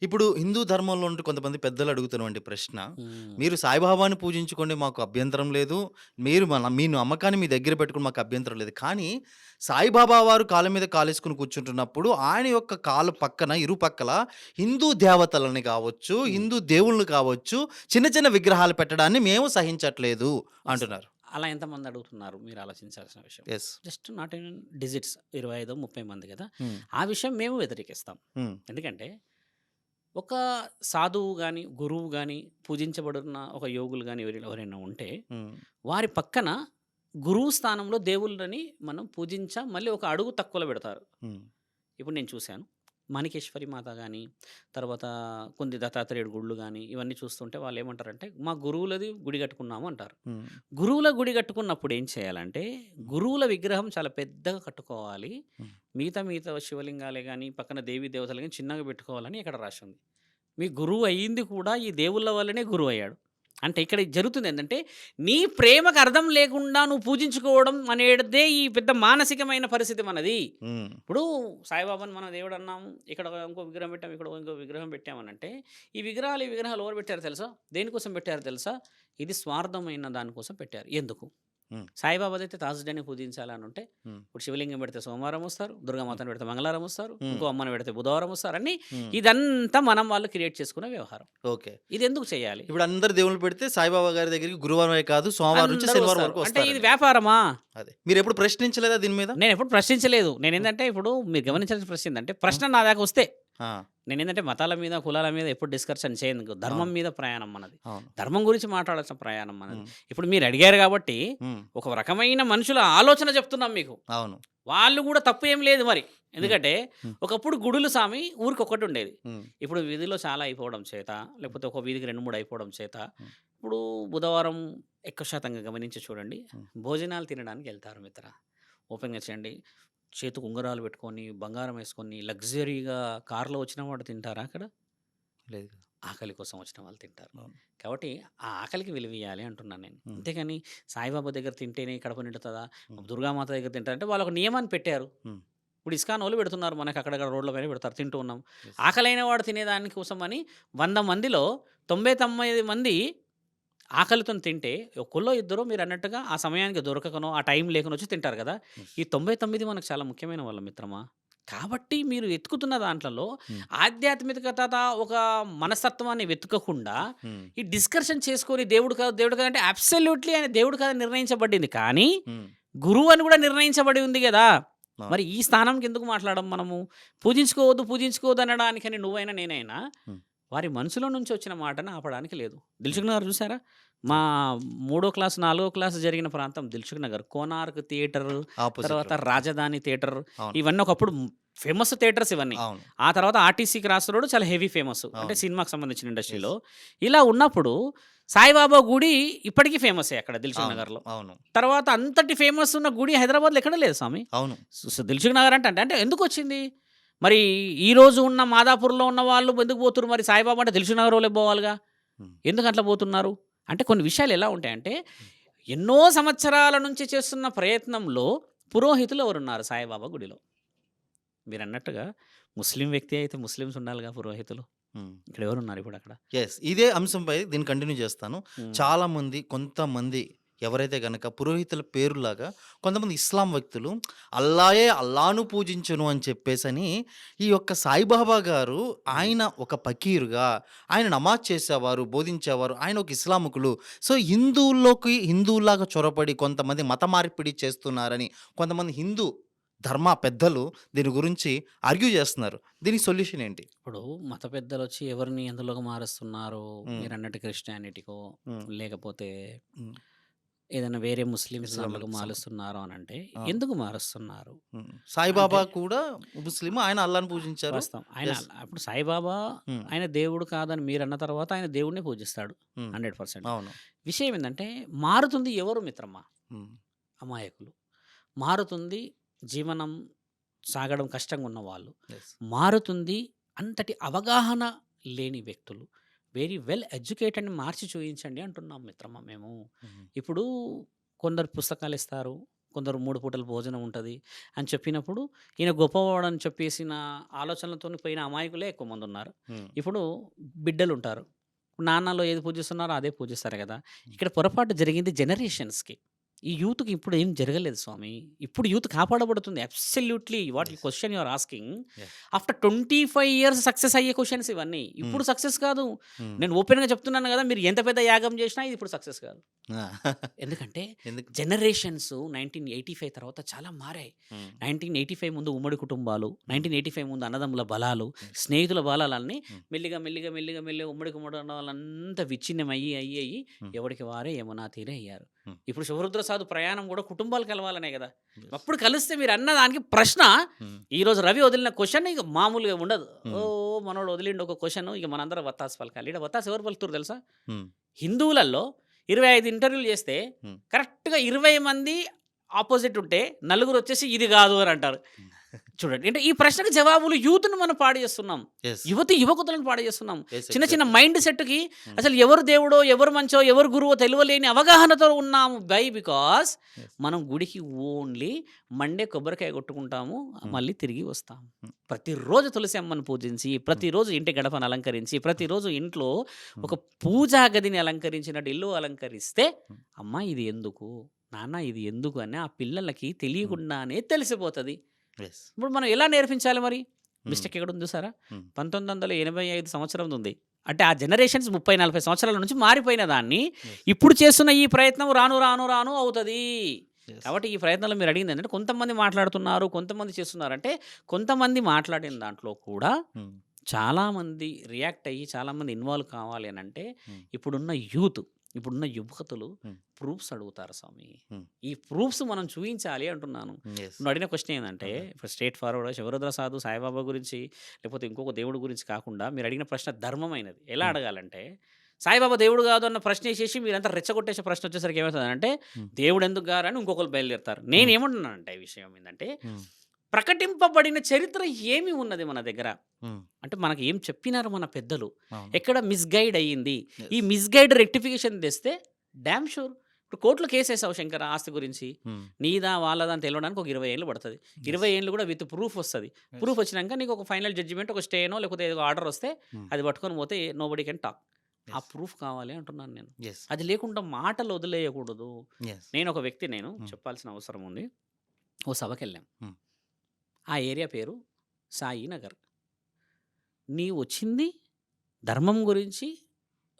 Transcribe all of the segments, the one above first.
ఇప్పుడు హిందూ ధర్మంలో ఉంటే కొంతమంది పెద్దలు అడుగుతున్నటువంటి ప్రశ్న, హ్మ్. మీరు సాయిబాబాని పూజించుకోండి మాకు అభ్యంతరం లేదు. మీరు మీ నమ్మకాన్ని మీ దగ్గర పెట్టుకొని మాకు అభ్యంతరం లేదు. కానీ సాయిబాబా వారు కాళ్ళ మీద కాలేసుకొని కూర్చుంటున్నప్పుడు ఆయన యొక్క కాళ్ళ పక్కన ఇరుపక్కల హిందూ దేవతలని కావచ్చు, హ్మ్. హిందూ దేవుళ్ళని కావచ్చు, చిన్న చిన్న విగ్రహాలు పెట్టడాన్ని మేము సహించట్లేదు వాస్తవం. అంటున్నారు. అలా ఎంతమంది అడుగుతున్నారు మీరు ఆలోచించాల్సిన విషయం. Yes. Just not in digits 25, 30 మంది కదా! హ్మ్. ఆ విషయం మేము వ్యతిరేకిస్తాం. హ్మ్. ఎందుకంటే ఒక సాధువు గాని, గురువు గాని, పూజించబడుతున్న ఒక యోగులు గాని ఎవరైనా ఉంటే హ్మ్. వారి పక్కన గురువు స్థానంలో దేవుళ్ళని మనం మళ్ళీ ఒక అడుగు తక్కువలో పెడతారు. హ్మ్. ఇప్పుడు నేను చూశాను. మాణికేశ్వరి మాత గాని, తర్వాత కొన్ని దత్తాత్రేయుడు గుళ్ళు గాని, ఇవన్నీ చూస్తుంటే వాళ్ళేమంటారంటే, మా గురువులది గుడి కట్టుకున్నాము అంటారు. హ్మ్. గురువుల గుడి కట్టుకున్నప్పుడు ఏం చేయాలంటే, హ్మ్. గురువుల విగ్రహం చాలా పెద్దగా కట్టుకోవాలి. హ్మ్. మిగతా మిగతా శివలింగాలే గాని, పక్కన దేవీ దేవతలు గాని చిన్నగా పెట్టుకోవాలని ఇక్కడ రాసుంది. మీ గురువు అయ్యింది కూడా ఈ దేవుళ్ళ వల్లనే గురువయ్యాడు. అంటే ఇక్కడ జరుగుతుందేంటంటే, నీ ప్రేమకు అర్థం లేకుండా నువ్వు పూజించుకోవడం అనేదే ఈ పెద్ద మానసికమైన పరిస్థితి మనది. హ్మ్. ఇప్పుడు సాయిబాబాని మనం దేవుడు అన్నాము. ఇక్కడ ఇంకో విగ్రహం పెట్టాము. ఇక్కడ ఇంకో విగ్రహం పెట్టామనంటే, ఈ విగ్రహాలు ఎవరు పెట్టారో తెలుసా? దేనికోసం పెట్టారో తెలుసా? ఇది స్వార్థమైన దానికోసం పెట్టారు. ఎందుకు? హ్మ్. సాయిబాబాదైతే థర్స్‌డేనే పూజించాలనుంటే, హ్మ్. ఇప్పుడు శివలింగం పెడితే సోమవారం వస్తారు. హ్మ్. దుర్గామాతను పెడితే మంగళవారం వస్తారు. హ్మ్. ఇంకో అమ్మని పెడితే బుధవారం వస్తారు. హ్మ్. ఇదంతా మనం వాళ్ళు క్రియేట్ చేసుకున్న వ్యవహారం. ఓకే. ఇదెందుకు చేయాలి? ఇప్పుడు అందరు దేవుళ్ళు పెడితే సాయిబాబా గారి దగ్గరికి గురువారమే కాదు, సోమవారం నుంచి అందరూ శనివారం వస్తారు. వరకు అంటే ఇది వస్తారని. వ్యాపారమా? అదే. మీరెప్పుడు ప్రశ్నించలేదా దీని మీద? నేనెప్పుడు ప్రశ్నించలేదు. హ్మ్. నేనేందంటే ఇప్పుడు మీరు హ్మ్. గమనించాల్సిన ప్రశ్న ఏందంటే, హ్మ్. ప్రశ్న నా దాకా వస్తే ఆ! నేనేందంటే మతాల మీద, కులాల మీద ఎప్పుడు డిస్కషన్ చేయను. ధర్మం అవును. మీద ప్రయాణం మనది. అవును. ధర్మం గురించి మాట్లాడాల్సిన ప్రయాణం మనది. హ్మ్. ఇప్పుడు మీరు అడిగారు గాబట్టి, హ్మ్. ఒక రకమైన మనుషుల ఆలోచన చెప్తున్నాం మీకు. అవును. వాళ్ళు గూడా తప్పు ఏం లేదు మరి. హ్మ్. ఎందుకంటే, హ్మ్. ఒకప్పుడు గుడులు సామి ఊరికొకటుండేది. హ్మ్. ఇప్పుడు వీధిలో చాలా అయిపోవడం చేత, లేకపోతే ఒక వీధికి 2, 3 అయిపోవడం చేత, హ్మ్. ఇప్పుడు బుధవారం ఎక్కువ శాతంగా గమనించి చూడండి, హ్మ్. భోజనాలు తినడానికెళ్తారు ఓపెన్‌గా చేయండి. చేతికి ఉంగరాలు పెట్టుకొని, బంగారం ఏసుకొని, లగ్జరీగా కార్‌లో వచ్చిన వాడు తింటారా అక్కడ? లేదు కదా! ఆకలి కోసం వచ్చిన వాళ్ళు తింటారు. అవును. కాబట్టి ఆ ఆకలికి విలువియ్యాలి అంటున్నాను నేను. హ్మ్. అంతేగాని సాయిబాబా దగ్గర తింటేనే కడుపు నిండుతదా? హ్మ్. దుర్గామాత దగ్గర తింటారంటే వాళ్ళొక నియమాన్ని పెట్టారు. హ్మ్. ఇప్పుడు ఇస్కానోళ్ళు పెడుతున్నారు మనకు అక్కడక్కడ రోడ్ల పైన పెడతారు. తింటూ ఉన్నాం. యెస్. ఆకలైన వాడు తినేదాని కోసమని 100 మందిలో 99 మంది ఆకలితోని తింటే ఒకళ్ళో ఇద్దరో మీరన్నట్టుగా ఆ సమయానికి దొరకకనో, ఆ టైం లేకనో వచ్చి తింటారు గదా! యెస్. ఈ 99 మనకు చాలా ముఖ్యమైన వాళ్ళం మిత్రమా. కాబట్టి మీరు వెతుకుతున్న దాంట్లలో హ్మ్. ఆధ్యాత్మికత ఒక మనస్తత్వాన్ని వెతకకుండా హ్మ్. ఈ డిస్కషన్ చేసుకొని దేవుడు కాదు అంటే అబ్సల్యూట్‌లీ ఆయన దేవుడు కాదని నిర్ణయించబడింది. కానీ హ్మ్. గురువు అని గూడా నిర్ణయించబడి ఉంది గదా! అవును. మరి ఈ స్థానంకి ఎందుకు మాట్లాడం మనము? పూజించుకోవద్దు అనడానికని నువ్వైనా, నేనైనా హ్మ్. వారి మనసులో నుంచి వచ్చిన మాటని ఆపడానికి లేదు. హ్మ్. 'దిల్‌సుఖ్ నగర్' చూసారా? మా అవును. మూడో క్లాస్, నాలుగో క్లాస్ జరిగిన ప్రాంతం 'దిల్‌సుఖ్ నగర్'. 'కోనార్క్' థియేటర్, తర్వాత అపోజిట్‌లో. అవును. 'రాజధాని' థియేటర్ అవును. ఇవన్నీ ఒకప్పుడు ఫేమస్ థియేటర్స్ ఇవన్నీ. అవును. ఆ తర్వాత 'ఆర్టీసీ క్రాస్ రోడ్' చాలా హెవీ ఫేమస్. అంటే అవును. సినిమాకి సంబంధించిన యెస్. ఇండస్ట్రీలో. ఇలా ఉన్నప్పుడు సాయిబాబా గుడి ఇప్పటికీ ఫేమసే అక్కడ 'దిల్‌సుఖ్ అవును. నగర్‌లో'. అవును. తర్వాత అంతటి ఫేమస్ ఉన్న గుడి హైదరాబాద్‌లో ఎక్కడ లేదు స్వామి. అవును. 'దిల్‌సుఖ్ నగర్' అంటే ఎందుకొచ్చింది? మరి ఈరోజు ఉన్న మాదాపూర్‌లో ఉన్న వాళ్ళు ఎందుకు పోతుర్రు మరి సాయిబాబా అంటే 'దిల్‌సుఖ్ నగరోళ్ళే పోవాలిగా. హ్మ్. ఎందుకట్లా పోతున్నారు? అంటే కొన్ని విషయాలు ఎలా ఉంటాయంటే, హ్మ్. ఎన్నో సంవత్సరాల నుంచి చేస్తున్న ప్రయత్నంలో పురోహితులు ఎవరున్నారు సాయిబాబా గుడిలో. మీరన్నట్టుగా ముస్లిం వ్యక్తి అయితే ముస్లిమ్స్ ఉండాలిగా పురోహితులు. హ్మ్. ఇక్కడ ఎవరున్నారు ఇప్పుడక్కడ? యెస్. ఇదే అంశంపై దీన్ని కంటిన్యూ చేస్తాను. హ్మ్. చాలామంది కొంతమంది ఎవరైతే గనక పురోహితుల పేరులాగా కొంతమంది ఇస్లాం వ్యక్తులు అల్లాయే అల్లాను పూజించును అని చెప్పేసని ఈ యొక్క సాయిబాబా గారు హ్మ్. ఆయన ఒక పకీరుగా ఆయన నమాజ్ చేసేవారు, బోధించేవారు. ఆయన ఒక ఇస్లామికులు. సో, హిందువుల్లోకి హిందువులాగా చొరబడి కొంతమంది మత మార్పిడి చేస్తున్నారని కొంతమంది హిందూ ధర్మ పెద్దలు దీని గురించి ఆర్గ్యూ చేస్తున్నారు. దీనికి సొల్యూషన్ ఏంటి? ఇప్పుడు మత పెద్దలొచ్చి ఎవరిని ఎందులోకి మారుస్తున్నారు? హ్మ్. మీరన్నట్టు క్రిస్టియానిటీకో, హ్మ్. లేకపోతే హ్మ్. ఏదైనా వేరే ముస్లిమ్స్ దాంట్లోకి ఇస్లామిక్ మారుస్తున్నారు అనంటే, అవును. ఎందుకు మారుస్తున్నారు? హ్మ్. అంటే సాయిబాబా కూడా ముస్లిం. ఆయన అల్లాని పూజించారు. వాస్తవం. ఆయన యెస్. ఇప్పుడు సాయిబాబా హ్మ్. ఆయన దేవుడు కాదని మీరన్న తర్వాత ఆయన దేవుడినే పూజిస్తాడు. హ్మ్. 100%. అవును. విషయం ఏందంటే మారుతుంది ఎవరు మిత్రమా? హ్మ్. అమాయకులు. మారుతుంది జీవనం సాగడం కష్టంగా ఉన్నవాళ్ళు. యెస్. మారుతుంది అంతటి అవగాహన లేని వ్యక్తులు. వెరీ వెల్ ఎడ్యుకేటెడ్‌ని మార్చి చూయించండి అంటున్నాం మిత్రమా మేము. హ్మ్. ఇప్పుడు కొందరు పుస్తకాలిస్తారు. కొందరు 3 పూటల భోజనం ఉంటది అని చెప్పినప్పుడు, ఈయన గొప్పవాడని చెప్పేసిన ఆలోచనలతోని పోయిన అమాయకులే ఎక్కువ మందున్నారు. హ్మ్. ఇప్పుడు బిడ్డలుంటారు. నాన్నలో ఏది పూజిస్తున్నారో అదే పూజిస్తారు గదా! ఇక్కడ పొరపాటు జరిగింది జనరేషన్స్‌కి. ఈ యూత్‌కి ఇప్పుడు ఏం జరగలేదు స్వామి. ఇప్పుడు యూత్ కాపాడబడుతుంది. Absolutely what yes. Question you are asking. Yah! After 25 years success అయ్యే క్వెషన్స్ ఇవన్నీ. హ్మ్. ఇప్పుడు సక్సెస్ కాదు. హ్మ్. నేను ఓపెన్‌గా చెప్తున్నాను గదా! మీరు ఎంత పెద్ద యాగం జేసినా ఇది ఇప్పుడు సక్సెస్ కాదు. ఆ! ఎందుకంటే ఎందుకు? జనరేషన్స్ 1985 తర్వాత చాలా మారాయి. హ్మ్. 1985 ముందు ఉమ్మడి కుటుంబాలు, హ్మ్. 1985 ముందు అన్నదమ్ముల బలాలు, యెస్. స్నేహితుల బలాలన్నీ హ్మ్. మెల్లిగా ఉమ్మడి కుటుంబాలంతా విచ్ఛిన్నమయ్యి హ్మ్. ఎవడికి వారే యమునా తీరే అయ్యారు. హ్మ్. ఇప్పుడు శుభరుద్ర సాధు ప్రయాణం గూడా కుటుంబాలు కలవాలనే గదా! యెస్. అప్పుడు కలిస్తే మీరన్న దానికి ప్రశ్న హ్మ్. ఈరోజు రవి వదిలిన క్వెషన్ ఇక మామూలుగా ఉండదు. హ్మ్. ఓహ్! మనోడు వదిలిండు ఒక క్వెషన్ ఇక మనందరం వత్తాసు పలకాలి. ఈడ వత్తాసు ఎవరు పలుకుతుర్రు తెలుసా? హ్మ్. హిందువులలో 25 ఇంటర్వ్యూలు చేస్తే హ్మ్. కరెక్ట్‌గా 20 మంది అపోజిట్ ఉంటే నలుగురొచ్చేసి ఇది గాదు అని అంటారు. చూడండి. అంటే ఈ ప్రశ్నకు జవాబులు యూత్‌ని మనం పాడు చేస్తున్నాం. యెస్. యువకులను పాడు చేస్తున్నాం. యెస్. చిన్న చిన్న ఎగ్జాక్ట్‌లీ. మైండ్ సెట్‌కి హ్మ్. అసలు ఎవరు దేవుడో, ఎవరు మంచో, ఎవరు గురువో తెలవలేని అవగాహనతో ఉన్నాము. Because yes. మనం గుడికి ఓన్లీ మండే కొబ్బరికాయ కొట్టుకుంటాము. హ్మ్. మళ్ళీ తిరిగి వస్తాము. హ్మ్. ప్రతిరోజు తులసి అమ్మని పూజించి, హ్మ్. ప్రతిరోజు ఇంటి గడపను అలంకరించి, హ్మ్. ప్రతిరోజు ఇంట్లో ఒక హ్మ్. పూజా గదిని అలంకరించినట్టు ఇల్లు అలంకరిస్తే, హ్మ్. అమ్మ ఇది ఎందుకు? నాన్న ఇది ఎందుకు? అని ఆ పిల్లలకి హ్మ్. తెలియకుండానే తెలిసిపోతది. యెస్. ఇప్పుడు మనం ఎలా నేర్పించాలి మరి? హ్మ్. మిస్టేక్ ఎక్కడుంది చూసారా? హ్మ్. 1985 సంవత్సరందుంది. అంటే ఆ జనరేషన్స్ 30, 40 సంవత్సరాల నుంచి మారిపోయిన దాన్ని, యెస్. ఇప్పుడు చేస్తున్న ఈ ప్రయత్నం రాను అవుతది. యెస్. కాబట్టి ఈ ప్రయత్నంలో మీరడిగిందేంటంటే కొంతమంది మాట్లాడుతున్నారు, కొంతమంది చేస్తున్నారంటే, కొంతమంది మాట్లాడిన దాంట్లో కూడా హ్మ్. చాలామంది రియాక్ట్ అయ్యి, చాలామంది ఇన్వాల్వ్ కావాలి అనంటే, హ్మ్. ఇప్పుడున్న యూత్, ఇప్పుడున్న యువతులు హ్మ్. ప్రూఫ్స్ అడుగుతారు స్వామి. హ్మ్. ఈ ప్రూఫ్స్ మనం చూయించాలి అంటున్నాను. యెస్. నువ్వు అడిగిన క్వెషన్ ఏందంటే, అదే. ఇప్పుడు స్ట్రెయిట్ ఫార్వర్డ్‌గా శివరుద్ర సాధు, సాయిబాబా గురించి, లేకపోతే ఇంకొక దేవుడి గురించి కాకుండా, మీరు అడిగిన ప్రశ్న ధర్మమైనది. ఎలా హ్మ్. అడగాలంటే, సాయిబాబా దేవుడు కాదు అన్న ప్రశ్న ఏసేసి మీరంతా రెచ్చగొట్టేసే ప్రశ్న వచ్చేసరికి ఏమైతదంటే, హ్మ్. దేవుడు ఎందుకు గారని ఇంకొకళ్ళు బయలుదేరుతారు. హ్మ్. నేనేమంటున్నానంటే ఈ విషయం ఏందంటే, హ్మ్. ప్రకటింపబడిన చరిత్ర ఏమి ఉన్నది మన దగ్గర? హ్మ్. అంటే మనకు ఏం చెప్పినారు మన పెద్దలు? అవును. ఎక్కడ మిస్‌గైడ్ అయ్యింది? ఈ యెస్. మిస్‌గైడ్ రెక్టిఫికేషన్ తెస్తే డామ్ షూర్ ఇప్పుడు కోర్ట్‌లో కేసేసావు శంకర ఆస్తి గురించి. హ్మ్. నీదా? వాళ్ళదా? అని తెలవడానికి ఒక 20 ఏళ్ళు పడతది. యెస్. 20 ఏళ్ళు కూడా విత్ ప్రూఫ్ వస్తది. యెస్. ప్రూఫ్ వచ్చినంక నీకు ఒక ఫైనల్ జడ్జిమెంట్, ఒక స్టేనో లేకపోతే ఏదో ఆర్డర్ వస్తే హ్మ్. అది పట్టుకొని పోతే నోబడీ కెన్ టాక్. ఆ యెస్. ప్రూఫ్ కావాలి అంటున్నాను నేను. యెస్. అది లేకుండా మాటలు వదిలేయకూడదు. యెస్. నేను హ్మ్. చెప్పాల్సిన అవసరం ఉంది. ఓ సభకెళ్ళాం. హ్మ్. ఆ ఏరియా పేరు సాయినగర్. నీవొచ్చింది ధర్మం గురించి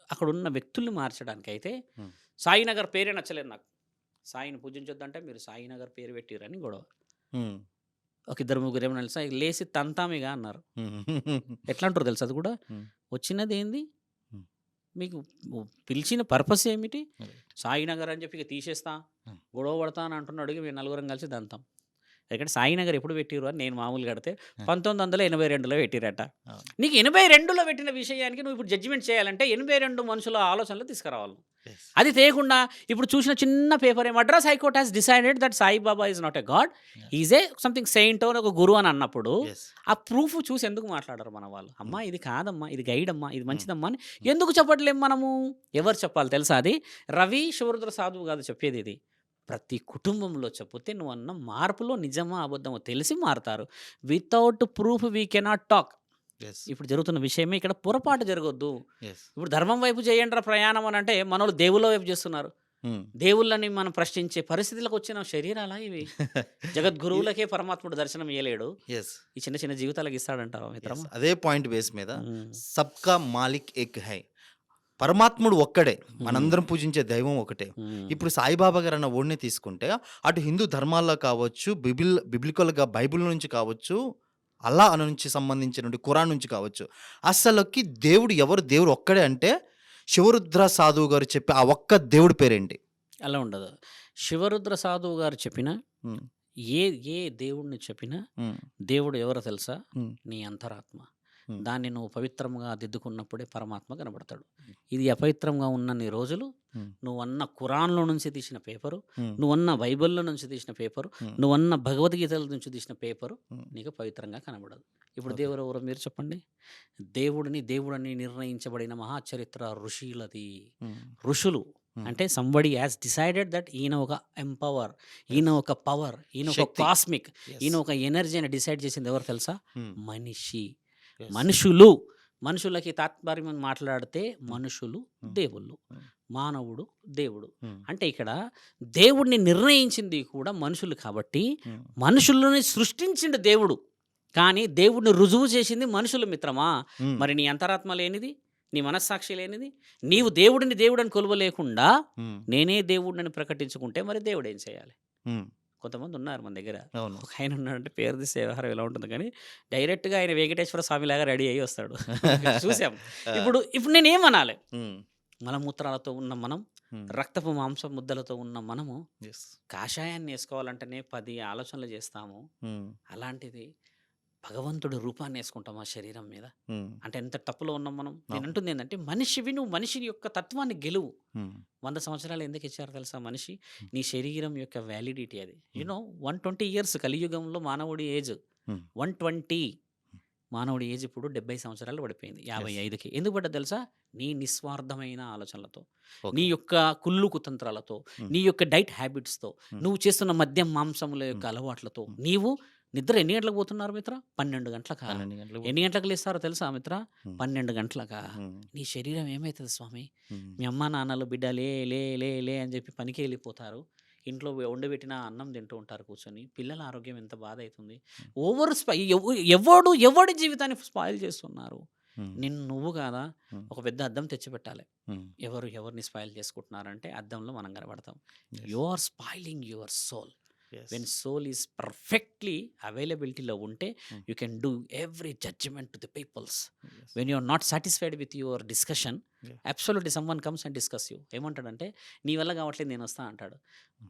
అక్కడున్న వ్యక్తుల్ని మార్చడానికైతే, హ్మ్. సాయినగర్ పేరే నచ్చలేదు నాకు. సాయిని పూజించొద్దంటే మీరు సాయినగర్ పేరు పెట్టిర్రని గొడవ. హ్మ్. ఒక ఇద్దరు ముగ్గురేమో తెలుసా లేసి తంతామిగ అన్నారు. హ్మ్. ఎట్లా అంటారో తెలుసా అది కూడా? హ్మ్. వచ్చినదేంది? హ్మ్. మీకు పిలిచిన పర్పస్ ఏమిటి? రైట్. సాయినగర్ అని చెప్పి ఇక తీసేస్తా, హ్మ్. గొడవ పడతా అని అంటున్నాడు. ఇక మేము నలుగురం కలిసి దంతాం. ఎందుకంటే సాయినగర్ ఎప్పుడు పెట్టిర్రు అని నేను మామూలుగా అడిగితే ఆ! 1982లో పెట్టిర్రట. అవును. నీకు 82లో పెట్టిన విషయానికి నువ్వు ఇప్పుడు జడ్జిమెంట్ చేయాలంటే 82 మనుషుల ఆలోచనలు తీసుకురావాలి. యెస్. అది తేకుండా ఇప్పుడు చూసిన చిన్న పేపరే Madras high court has decided that Saibaba is not a god. Yes. Is a something saint or ఒక గురువు అని అన్నప్పుడు యెస్. ఆ ప్రూఫ్ చూసి ఎందుకు మాట్లాడరు మన వాళ్ళు? హ్మ్. అమ్మా ఇది కాదమ్మా, ఇది గైడ్ అమ్మా, ఇది హ్మ్. మంచిదమ్మా అని హ్మ్. ఎందుకు చెప్పట్లేము మనము? ఎవరు చెప్పాలి తెలుసా అది? రవి శివరుద్ర సాధువు కాదు చెప్పేది ఇది. ప్రతి కుటుంబంలో చెప్పుతే నువ్వన్న మార్పులో నిజమా అబద్ధమో తెలిసి మారతారు. Without proof we cannot talk. Yes. ఇప్పుడు జరుగుతున్న విషయమే ఇక్కడ పొరపాటు జరగొద్దు. యెస్. ఇప్పుడు ధర్మం వైపు చేయండిరా ప్రయాణం అని అంటే మనోళ్ళు దేవుళ్ళ వైపు చేస్తున్నారు. హ్మ్. దేవుళ్ళని మనం ప్రశ్నించే పరిస్థితులకు వచ్చిన శరీరాలా ఇవి? ఇది జగద్గురువులకే పరమాత్ముడు దర్శనం ఇయ్యలేడు. యెస్. ఈ చిన్న చిన్న జీవితాలకు ఇస్తాడంటావా యెస్. మిత్రమా? అదే పాయింట్ బేస్ మీద హ్మ్. సబ్‌కా మాలిక్ ఏక్ హై. పరమాత్ముడు ఒక్కడే. హ్మ్. మనందరం పూజించే దైవం ఒకటే. హ్మ్. ఇప్పుడు సాయిబాబా గారన్న ఓడిని తీసుకుంటే, అటు హిందూ ధర్మాల్లో కావచ్చు, బిబ్లికల్‌గా బైబిల్ నుంచి కావచ్చు, అల్లా నుంచి సంబంధించినటువంటి ఖురాన్ నుంచి కావచ్చు. అసలకి దేవుడు ఒక్కడే అంటే, శివరుద్ర సాధువు గారు చెప్పే ఆ ఒక్క దేవుడి పేరేంటి? అలా ఉండదు. శివరుద్ర సాధువు గారు చెప్పిన హ్మ్. ఏ ఏ దేవుడిని చెప్పినా హ్మ్. దేవుడు ఎవరో తెలుసా? హ్మ్. నీ అంతరాత్మ. హ్మ్. దాన్ని నువ్వు పవిత్రంగా దిద్దుకున్నప్పుడే పరమాత్మ కనబడతాడు. హ్మ్. ఇది అపవిత్రంగా ఉన్నన్ని రోజులు హ్మ్. నువ్వన్న ఖురాన్‌లో నుంచి తీసిన పేపరు, హ్మ్. నువ్వన్న బైబిల్‌లో నుంచి తీసిన పేపరు, హ్మ్. నువ్వన్న భగవద్గీతల నుంచి తీసిన పేపరు హ్మ్. నీకు పవిత్రంగా కనబడదు. ఇప్పుడు ఓకే. దేవురెవరో మీరు చెప్పండి? దేవుడని నిర్ణయించబడిన మహాచరిత్ర ఋషులది. హ్మ్. ఋషులు అంటే సంబడి హ్యాస్ డిసైడెడ్ దట్ ఈయన ఒక ఎంపవర్, ఈయన ఒక పవర్, ఈయన ఒక శక్తి. Cosmic, Yes. ఈయన ఒక ఎనర్జీ అని డిసైడ్ చేసింది ఎవరు తెలుసా? Hmm. మనిషి. Yes. మనుషులు. మనుషులకి తాత్పర్యం మాట్లాడితే మనుషులు Hmm. దేవుళ్ళు, Hmm. మానవుడు దేవుడు. Hmm. అంటే ఇక్కడ దేవుడిని నిర్ణయించింది కూడా మనుషులు కాబట్టి Hmm. మనుషులని సృష్టించిండు దేవుడు. కానీ దేవుడిని రుజువు చేసింది మనుషులు మిత్రమా. Hmm. మరి నీ అంతరాత్మ లేనిది, నీ మనస్సాక్షి లేనిది, నీవు దేవుడిని దేవుడని కొలవలేకుండా Hmm. నేనే దేవుడిని ప్రకటించుకుంటే మరి దేవుడు ఏం చేయాలి? Hmm. కొంతమంది ఉన్నారు మన దగ్గర. అవును. ఒక ఆయన ఉన్నాడంటే పేరు తీసే వ్యవహారం ఎలా ఉంటుంది కానీ డైరెక్ట్గా ఆయన వెంకటేశ్వర స్వామిలాగా రెడీ అయ్యి వస్తాడు. చూసాం. ఇప్పుడు ఇప్పుడు నేనేమనాలి? Hmm. మలమూత్రాలతో ఉన్న మనం, Hmm. రక్తపు మాంస ముద్దలతో ఉన్న మనము Yes. కాషాయాన్ని వేసుకోవాలంటేనే 10 ఆలోచనలు చేస్తాము. Hmm. అలాంటిది భగవంతుడి రూపాన్ని వేసుకుంటాం ఆ శరీరం మీద. Hmm. అంటే ఎంత తప్పులో ఉన్నాం మనం. నేను అవును. అంటుంది ఏంటంటే మనిషివి, నువ్వు మనిషి యొక్క తత్వాన్ని గెలువు. Hmm. 100 సంవత్సరాలు ఎందుకు ఇచ్చారు తెలుసా మనిషి? నీ శరీరం యొక్క వ్యాలిడిటీ అది. 120 ఇయర్స్ కలియుగంలో మానవుడి ఏజ్ Hmm. 120. మానవుడి ఏజ్ ఇప్పుడు 70 సంవత్సరాలు పడిపోయింది, 55కి. ఎందుకు పడ్డది తెలుసా? నీ నిస్వార్థమైన ఆలోచనలతో, నీ Okay. యొక్క కుళ్ళు కుతంత్రాలతో, Hmm. నీ యొక్క డైట్ హ్యాబిట్స్తో, Hmm. నువ్వు చేస్తున్న మద్యం మాంసముల యొక్క Hmm. అలవాట్లతో Hmm. నీవు నిద్ర ఎన్ని గంటలకు పోతున్నారు మిత్ర? 12 గంటలకా? 12 గంటలకు. ఎన్ని గంటలకు లేస్తారో తెలుసా మిత్ర? Hmm. 12 గంటలకా? Hmm. నీ శరీరం ఏమవుతుంది స్వామి? Hmm. మీ అమ్మ నాన్నలు బిడ్డ లే లే లే లే అని చెప్పి పనికి వెళ్ళిపోతారు. ఇంట్లో వండబెట్టిన అన్నం తింటూ ఉంటారు కూర్చొని. పిల్లల ఆరోగ్యం ఎంత బాధ అవుతుంది. ఓవర్ ఎవడి జీవితాన్ని స్పాయిల్ చేస్తున్నారు? Hmm. నువ్వు కాదా? Hmm. ఒక పెద్ద అద్దం తెచ్చిపెట్టాలి. Hmm. ఎవరిని స్పాయిల్ చేసుకుంటున్నారంటే అద్దంలో మనం కనబడతాం. Yes. You are spoiling your soul. Yes. When soul is perfectly అవైలబిలిటీలో ఉంటే Hmm. You can do every judgment to the peoples. Yes. When you are not satisfied with your discussion, Yeah. Absolutely someone comes and discuss you. ఏమంటాడంటే నీ వల్ల కావట్లేదు నేను వస్తా అంటాడు.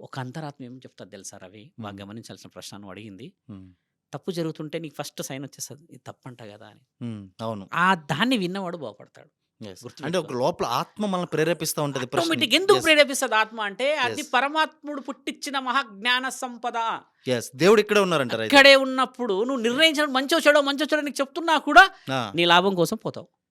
ఒక అంతరాత్మ ఏం చెప్తాది తెలుసా రవి? బాగా గమనించాల్సిన ప్రశ్న నువ్వు అడిగింది. Hmm. తప్పు జరుగుతుంటే నీకు ఫస్ట్ సైన్ వచ్చేస్తుంది, ఇది తప్పంట కదా అని. Hmm. అవును. దాన్ని విన్నవాడు బాగుపడతాడు. Yes. గుర్తుపెట్టుకో. అంటే ఒక లోపల ఆత్మ మనల్ని ప్రేరేపిస్తూ ఉంటది ఆటోమేటిక్. ఎందుకు Yes. ప్రేరేపిస్తుంది ఆత్మ అంటే అది Yes. పరమాత్ముడు పుట్టించిన మహాజ్ఞాన సంపద. Yes. దేవుడు ఇక్కడే ఉన్నారంటారు అయితే. ఇక్కడే ఉన్నప్పుడు నువ్వు నిర్ణయించడం మంచో చెడో నీకు చెప్తున్నా కూడా Ah. నీ లాభం కోసం పోతావు.